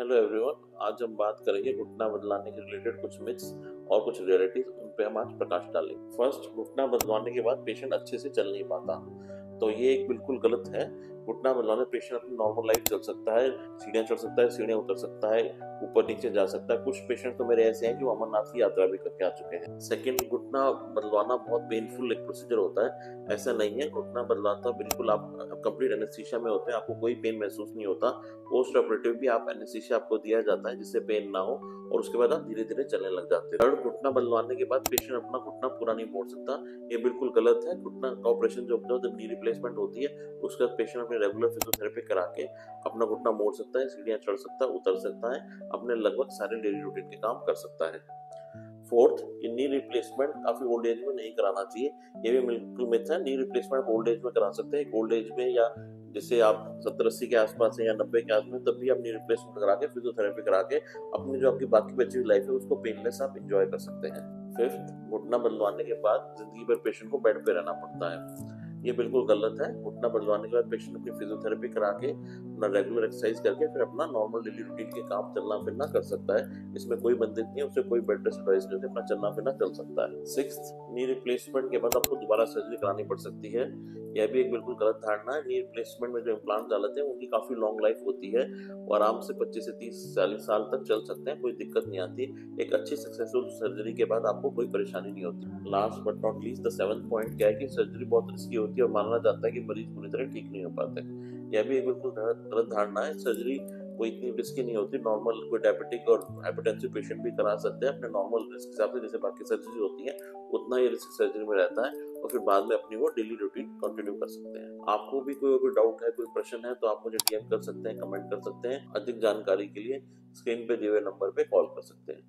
Hello everyone, आज हम बात करेंगे घुटना बदलाने के रिलेटेड कुछ मिथ्स और कुछ रियलिटीज, उन पे हम आज प्रकाश डालेंगे। फर्स्ट, घुटना बदलवाने के बाद पेशेंट अच्छे से चल नहीं पाता, तो ये एक बिल्कुल गलत है। घुटना बदलाने पेशेंट अपनी नॉर्मल लाइफ चल सकता है, सीढ़ियाँ चढ़ सकता है, सीढ़ियाँ उतर सकता है, ऊपर नीचे जा सकता है। कुछ पेशेंट तो मेरे ऐसे हैं जो अमरनाथ की यात्रा भी करके आ चुके हैं। सेकंड, घुटना बदलवाना बहुत पेनफुल एक प्रोसीजर होता है। ऐसा नहीं है, घुटना बदलाता बिल्कुल आप कंप्लीट एनेस्थीसिया में होते हैं, आपको कोई पेन महसूस नहीं होता। पोस्ट ऑपरेटिव भी आप एनेस्थीसिया आपको दिया जाता है जिससे पेन ना हो, और उसके बाद आप धीरे धीरे चलने लग जाते हैं। थर्ड, घुटना बदलवाने के बाद पेशेंट अपना घुटना पूरा नहीं मोड़ सकता, ये बिल्कुल गलत है। घुटना का ऑपरेशन जो होता है, जब नी रिप्लेसमेंट होती है, उसके बाद पेशेंट अपनी रेगुलर फिजियोथेरेपी करा के अपना घुटना मोड़ सकता है, सीढ़ियाँ चढ़ सकता है, उतर सकता है, अपने लगभग सारे डेली रूटीन के काम कर सकता है। फोर्थ, नी रिप्लेसमेंट काफी ओल्ड एज में नहीं कराना चाहिए, ये भी बिल्कुल मिथ है। नी रिप्लेसमेंट ओल्ड एज में करा सकते हैं, ओल्ड एज में या जैसे आप 70-80 के आसपास है या 90 के आसपास, तब भी आप नी रिप्लेसमेंट करा के फिजियोथेरेपी करा के अपनी जो आपकी बाकी बची हुई लाइफ है उसको पेनलेस आप एंजॉय कर सकते हैं। फिफ्थ, घुटना बदलवाने के बाद जिंदगी भर पेशेंट को बेड पे रहना पड़ता है, ये बिल्कुल गलत है। घुटना बदलवाने के बाद पेशेंट अपनी फिजियोथेरेपी करा के अपना रेगुलर एक्सरसाइज करके फिर अपना नॉर्मल डेली रूटीन के काम चलना फिरना कर सकता है, इसमें कोई बंदिश नहीं है, उसे कोई बेड रेस्ट एडवाइस नहीं होती, अपना चलना फिरना चल सकता है। सिक्स्थ, नी रिप्लेसमेंट के बाद आपको दोबारा सर्जरी करानी पड़ सकती है, यह भी एक बिल्कुल गलत धारणा है। नी रिप्लेसमेंट में जो इम्प्लांट डालते हैं उनकी काफी लॉन्ग लाइफ होती है और आराम से 25 से 30-40 साल तक चल सकते हैं, कोई दिक्कत नहीं आती। एक अच्छी सक्सेसफुल सर्जरी के बाद आपको कोई परेशानी नहीं होती। Last but not least, the seventh point क्या है कि सर्जरी बहुत रिस्की होती है और माना जाता है कि मरीज पूरी तरह ठीक नहीं हो पाते, यह भी एक बिल्कुल गलत धारणा है। सर्जरी कोई इतनी रिस्की नहीं होती, नॉर्मल कोई डायबिटिक और हाइपरटेंसिव पेशेंट भी करा सकते हैं अपने नॉर्मल रिस्क हिसाब से, जैसे बाकी सर्जरी होती है उतना ही रिस्क सर्जरी में रहता है, और फिर बाद में अपनी वो डेली रूटीन कंटिन्यू कर सकते हैं। आपको भी कोई डाउट है, कोई प्रश्न है, तो आप मुझे डीएम कर सकते हैं, कमेंट कर सकते हैं। अधिक जानकारी के लिए स्क्रीन पे दिए हुए नंबर पे कॉल कर सकते हैं।